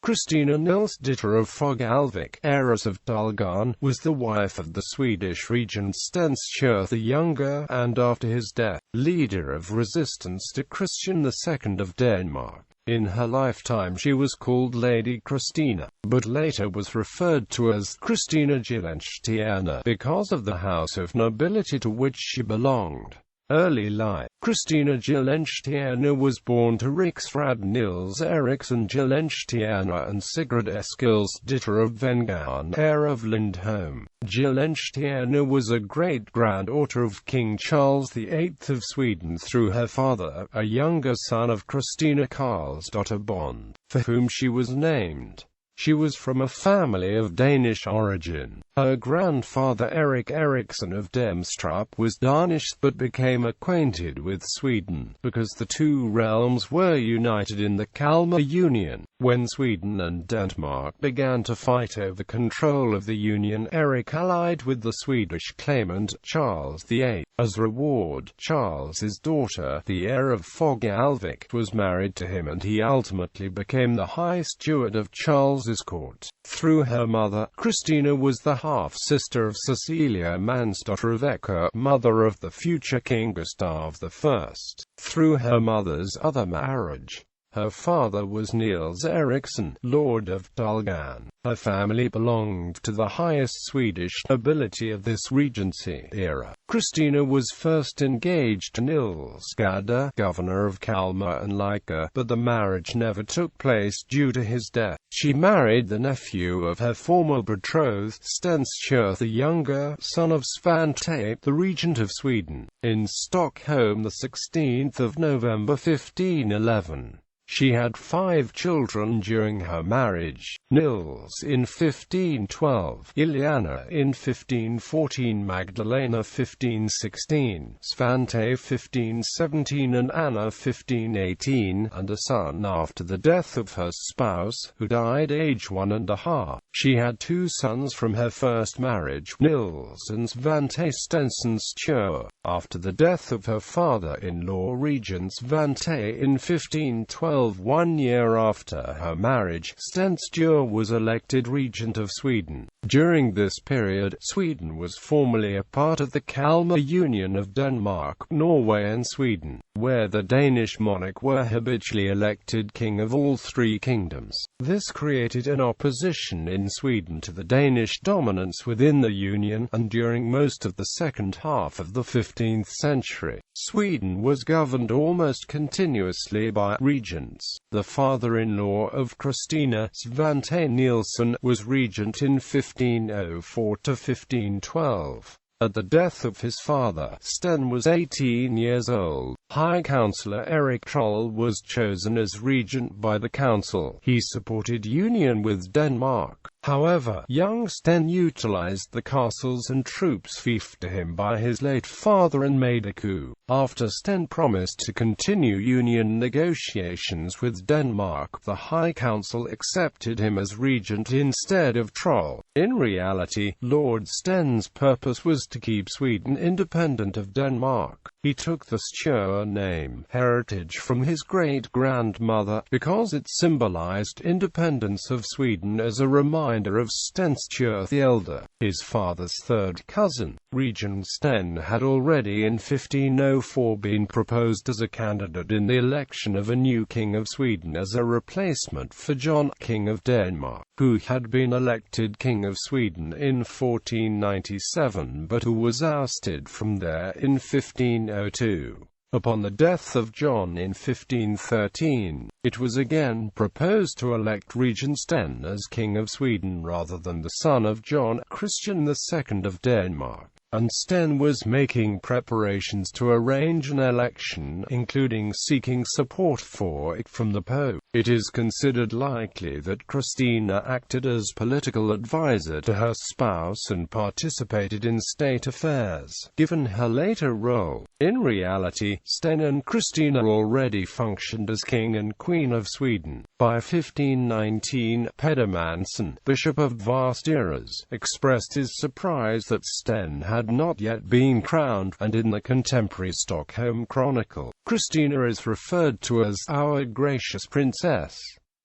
Christina Nilsdotter of Fogelvik, Heiress of Tullgarn, was the wife of the Swedish regent Sten Sture the Younger, and after his death, leader of resistance to Christian II of Denmark. In her lifetime she was called Lady Kristina, but later was referred to as Christina Gyllenstierna because of the house of nobility to which she belonged. Early life. Christina Gyllenstierna was born to Riksråd Nils Eriksson Gyllenstierna and Sigrid Eskilsdotter of Vengarn, heir of Lindholm. Gyllenstierna was a great-granddaughter of King Charles VIII of Sweden through her father, a younger son of Christina Karlsdotter Bond, for whom she was named. She was from a family of Danish origin. Her grandfather Erik Eriksson of Demitz was Danish but became acquainted with Sweden, because the two realms were united in the Kalmar Union. When Sweden and Denmark began to fight over control of the Union, Erik allied with the Swedish claimant, Charles VIII. As reward, Charles's daughter, the heir of Fogelvik, was married to him and he ultimately became the High Steward of Charles's court. Through her mother, Christina was the half-sister of Cecilia Mansdotter of Ecke, mother of the future King Gustav I. Through her mother's other marriage, her father was Nils Eriksson, Lord of Tullgarn. Her family belonged to the highest Swedish nobility of this regency era. Christina was first engaged to Nils Gade, governor of Kalmar and Like, but the marriage never took place due to his death. She married the nephew of her former betrothed, Sten Sture the Younger, son of Svante, the regent of Sweden, in Stockholm 16 November 1511. She had 5 children during her marriage: Nils in 1512, Ileana in 1514, Magdalena 1516, Svante 1517 and Anna 1518, and a son after the death of her spouse, who died age 1.5. She had 2 sons from her first marriage, Nils and Svante Sten Sture. After the death of her father-in-law Regent Svante in 1512, 1 year after her marriage, Sten Sture was elected regent of Sweden. During this period, Sweden was formally a part of the Kalmar Union of Denmark, Norway and Sweden, where the Danish monarch were habitually elected king of all 3 kingdoms. This created an opposition in Sweden to the Danish dominance within the Union, and during most of the second half of the 15th century, Sweden was governed almost continuously by regents. The father-in-law of Christina, Svante Nilsson, was regent in 1504 to 1512. At the death of his father, Sten was 18 years old. High Councillor Erik Troll was chosen as regent by the council. He supported union with Denmark. However, young Sten utilized the castles and troops fiefed to him by his late father and made a coup. After Sten promised to continue union negotiations with Denmark, the High Council accepted him as regent instead of Troll. In reality, Lord Sten's purpose was to keep Sweden independent of Denmark. He took the Sture name, heritage from his great-grandmother, because it symbolized independence of Sweden as a reminder of Sten Sture the Elder, his father's third cousin. Regent Sten had already in 1504 been proposed as a candidate in the election of a new king of Sweden as a replacement for John, king of Denmark, who had been elected king of Sweden in 1497 but who was ousted from there in 1502. Upon the death of John in 1513, it was again proposed to elect Regent Sten as King of Sweden rather than the son of John, Christian II of Denmark. And Sten was making preparations to arrange an election, including seeking support for it from the Pope. It is considered likely that Christina acted as political advisor to her spouse and participated in state affairs, given her later role. In reality, Sten and Christina already functioned as King and Queen of Sweden. By 1519, Peder Manson, Bishop of Västerås, expressed his surprise that Sten had not yet been crowned, and in the contemporary Stockholm Chronicle, Christina is referred to as our gracious princess.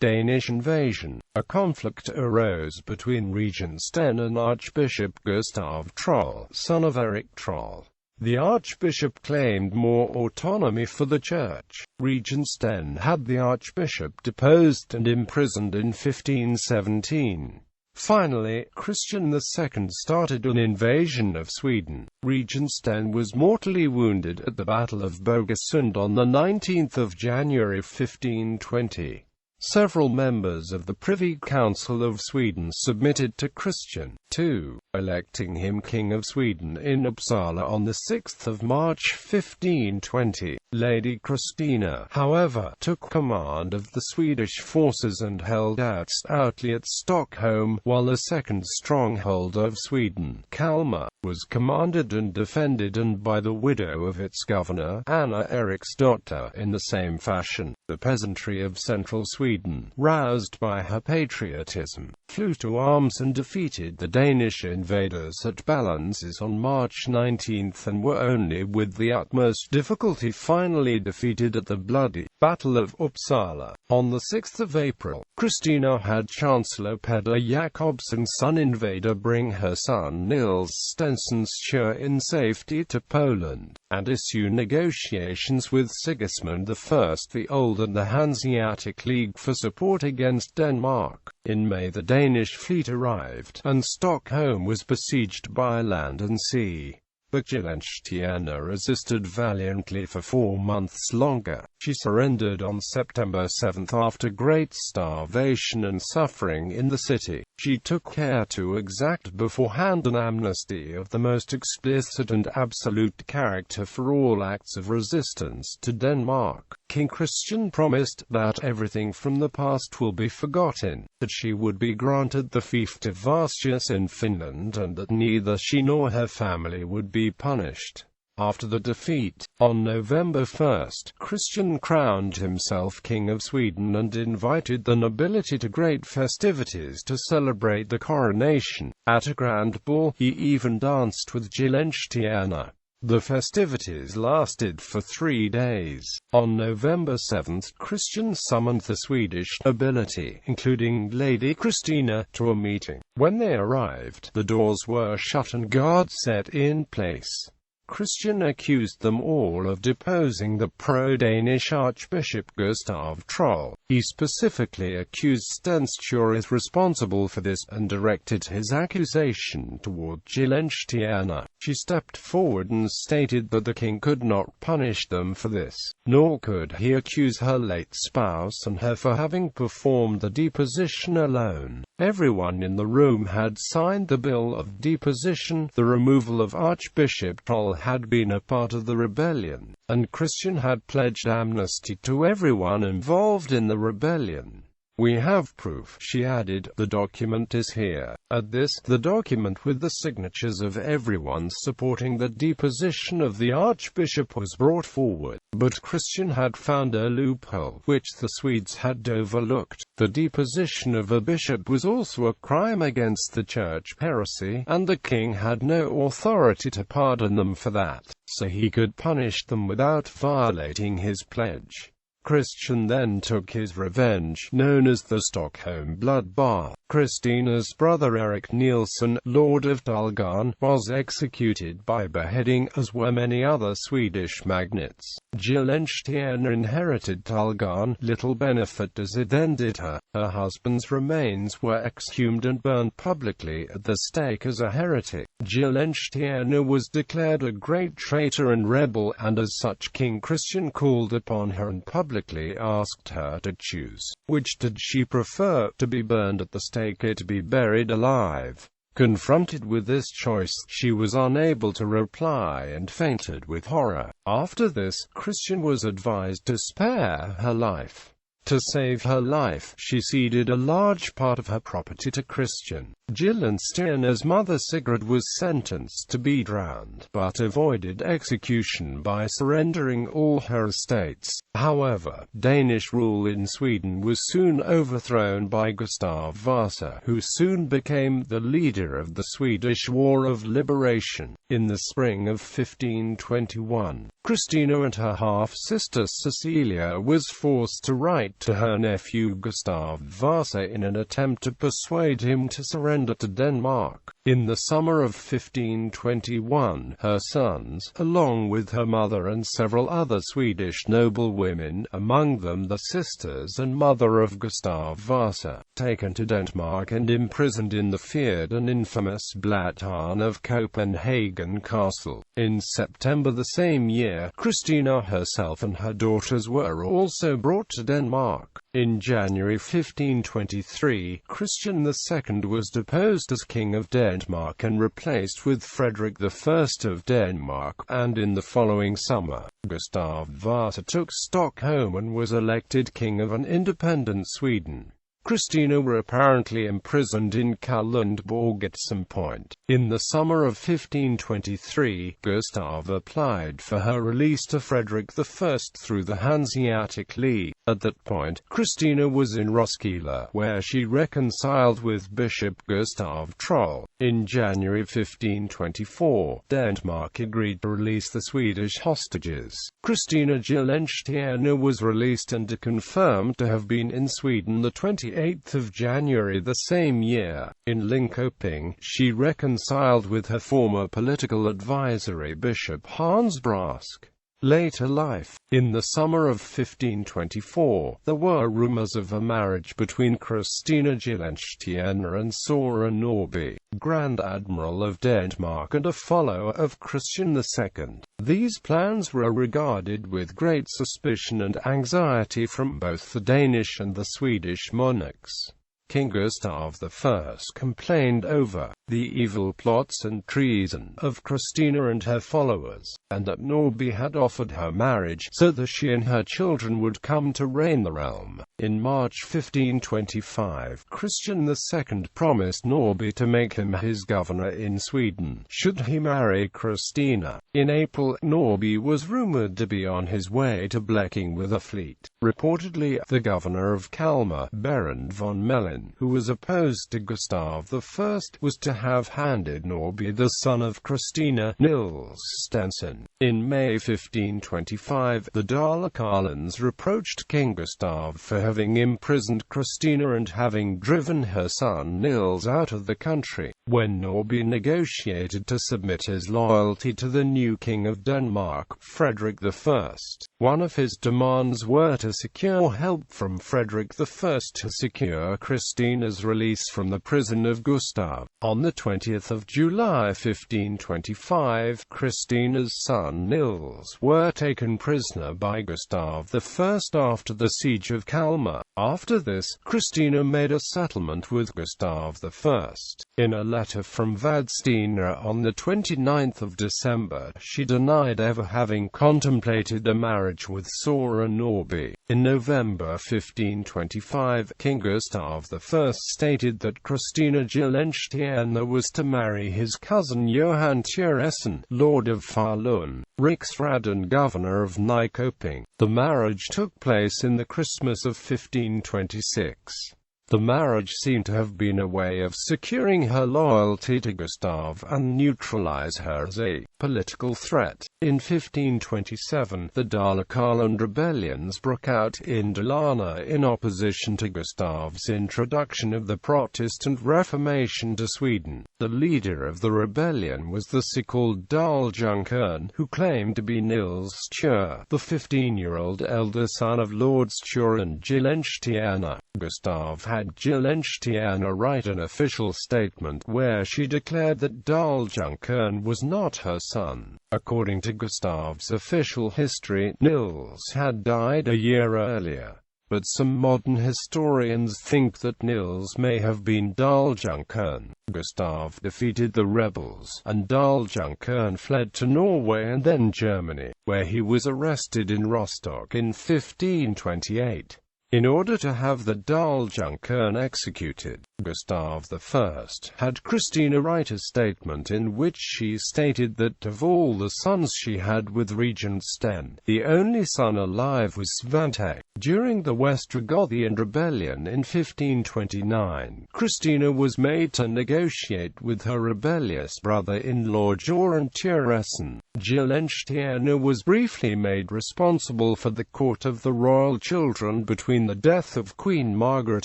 Danish invasion. A conflict arose between Regent Sten and Archbishop Gustav Trolle, son of Erik Trolle. The archbishop claimed more autonomy for the church. Regent Sten had the archbishop deposed and imprisoned in 1517. Finally, Christian II started an invasion of Sweden. Regent Sten was mortally wounded at the Battle of Bogesund on 19 January 1520. Several members of the Privy Council of Sweden submitted to Christian II, electing him King of Sweden in Uppsala on 6 March 1520. Lady Kristina, however, took command of the Swedish forces and held out stoutly at Stockholm, while a second stronghold of Sweden, Kalmar, was commanded and defended and by the widow of its governor, Anna Eriksdotter, in the same fashion. The peasantry of central Sweden, roused by her patriotism, flew to arms and defeated the Danish invaders at Balances on March 19 and were only with the utmost difficulty finally defeated at the bloody Battle of Uppsala. On 6 April, Christina had Chancellor Peder Jakobsson's son invader bring her son Nils Sten Sture in safety to Poland, and issue negotiations with Sigismund I the Old and the Hanseatic League for support against Denmark. In May the Danish fleet arrived, and Stockholm was besieged by land and sea. But Gyllenstierna resisted valiantly for 4 months longer. She surrendered on September 7 after great starvation and suffering in the city. She took care to exact beforehand an amnesty of the most explicit and absolute character for all acts of resistance to Denmark. King Christian promised that everything from the past will be forgotten, that she would be granted the fief of Vasius in Finland, and that neither she nor her family would be punished. After the defeat, on November 1, Christian crowned himself King of Sweden and invited the nobility to great festivities to celebrate the coronation. At a grand ball, he even danced with Gyllenstierna. The festivities lasted for 3 days. On November 7, Christian summoned the Swedish nobility, including Lady Kristina, to a meeting. When they arrived, the doors were shut and guards set in place. Christian accused them all of deposing the pro-Danish Archbishop Gustav Trolle. He specifically accused Sten Sture as responsible for this, and directed his accusation toward Gyllenstierna. She stepped forward and stated that the king could not punish them for this, nor could he accuse her late spouse and her for having performed the deposition alone. Everyone in the room had signed the bill of deposition. The removal of Archbishop Trolle had been a part of the rebellion, and Christian had pledged amnesty to everyone involved in the rebellion. "We have proof," she added. "The document is here." At this, the document with the signatures of everyone supporting the deposition of the archbishop was brought forward. But Christian had found a loophole, which the Swedes had overlooked. The deposition of a bishop was also a crime against the church heresy, and the king had no authority to pardon them for that, so he could punish them without violating his pledge. Christian then took his revenge, known as the Stockholm Bloodbath. Christina's brother Erik Nilsson, Lord of Tullgarn, was executed by beheading, as were many other Swedish magnates. Gyllenstierna inherited Tullgarn, little benefit as it then did her. Her husband's remains were exhumed and burned publicly at the stake as a heretic. Gyllenstierna was declared a great traitor and rebel, and as such King Christian called upon her and publicly asked her to choose. Which did she prefer, to be burned at the stake or to be buried alive? Confronted with this choice, she was unable to reply and fainted with horror. After this, Christian was advised to spare her life. To save her life, she ceded a large part of her property to Christian. Gyllenstierna's mother Sigrid was sentenced to be drowned, but avoided execution by surrendering all her estates. However, Danish rule in Sweden was soon overthrown by Gustav Vasa, who soon became the leader of the Swedish War of Liberation. In the spring of 1521, Christina and her half-sister Cecilia was forced to write to her nephew Gustav Vasa in an attempt to persuade him to surrender to Denmark. In the summer of 1521, her sons, along with her mother and several other Swedish noblewomen, among them the sisters and mother of Gustav Vasa, taken to Denmark and imprisoned in the feared and infamous Blattarn of Copenhagen Castle. In September the same year, Christina herself and her daughters were also brought to Denmark. In January 1523, Christian II was deposed as King of Denmark and replaced with Frederick I of Denmark, and in the following summer, Gustav Vasa took Stockholm and was elected King of an independent Sweden. Christina were apparently imprisoned in Kalundborg at some point. In the summer of 1523, Gustav applied for her release to Frederick I through the Hanseatic League. At that point, Christina was in Roskilde, where she reconciled with Bishop Gustav Trolle. In January 1524, Denmark agreed to release the Swedish hostages. Christina Gyllenstierna was released and confirmed to have been in Sweden the 28th of January the same year. In Linköping, she reconciled with her former political advisory Bishop Hans Brask. Later life. In the summer of 1524, there were rumors of a marriage between Christina Gyllenstierna and Søren Norby, Grand Admiral of Denmark and a follower of Christian II. These plans were regarded with great suspicion and anxiety from both the Danish and the Swedish monarchs. King Gustav I complained over the evil plots and treason of Christina and her followers, and that Norby had offered her marriage so that she and her children would come to reign the realm. In March 1525, Christian II promised Norby to make him his governor in Sweden, should he marry Christina. In April, Norby was rumored to be on his way to Bleking with a fleet. Reportedly, the governor of Kalmar, Baron von Mellin, who was opposed to Gustav I, was to have handed Norby the son of Christina, Nils Stenson. In May 1525, the Dalecarlians reproached King Gustav for having imprisoned Christina and having driven her son Nils out of the country. When Norby negotiated to submit his loyalty to the new King of Denmark, Frederick I, one of his demands were to secure help from Frederick I to secure Christina's release from the prison of Gustav. On the 20th of July 1525, Christina's son Nils were taken prisoner by Gustav I after the siege of Kalmar. After this, Christina made a settlement with Gustav I. In a letter from Vadstena on the 29th of December, she denied ever having contemplated a marriage with Søren Norby. In November 1525, King Gustav I stated that Christina Gyllenstierna was to marry his cousin Johan Truedson, Lord of Falun, Riksråd and Governor of Nyköping. The marriage took place in the Christmas of 1526. The marriage seemed to have been a way of securing her loyalty to Gustav and neutralize her as a political threat. In 1527, the Dalecarlian rebellions broke out in Dalarna in opposition to Gustav's introduction of the Protestant Reformation to Sweden. The leader of the rebellion was the so-called Daljunkern, who claimed to be Nils Sture, the 15-year-old elder son of Lord Sture and Gyllenstierna. Gustav had Gyllenstierna write an official statement where she declared that Daljunkern was not her son. According to Gustav's official history, Nils had died a year earlier, but some modern historians think that Nils may have been Daljunkern. Gustav defeated the rebels, and Daljunkern fled to Norway and then Germany, where he was arrested in Rostock in 1528. In order to have the Daljunkern executed, Gustav I had Christina write a statement in which she stated that of all the sons she had with Regent Sten, the only son alive was Svante. During the Westrogothian rebellion in 1529, Christina was made to negotiate with her rebellious brother-in-law Johan Truedson. Gyllenstierna was briefly made responsible for the court of the royal children between between the death of Queen Margaret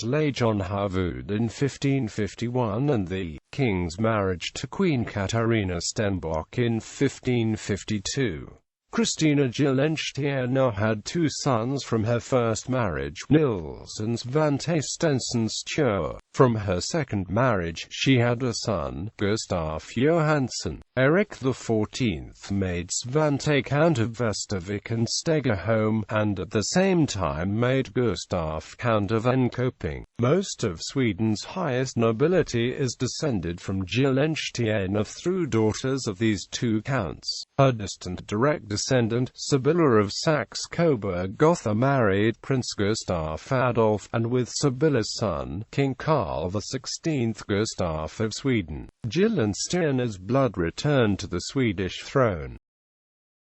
Lejon Havud in 1551 and the king's marriage to Queen Katarina Stenbock in 1552. Christina Gyllenstierna had two sons from her first marriage, Nils and Svante Sten Sture. From her second marriage, she had a son, Gustaf Johansson. Erik XIV made Svante Count of Västervik and Stegerholm, and at the same time made Gustaf Count of Enköping. Most of Sweden's highest nobility is descended from Gyllenstierna through daughters of these two counts. Her distant direct descendant, Sibylla of Saxe-Coburg-Gotha, married Prince Gustaf Adolf, and with Sibylla's son, King Carl XVI Gustaf of Sweden. Gyllenstierna's blood returned to the Swedish throne.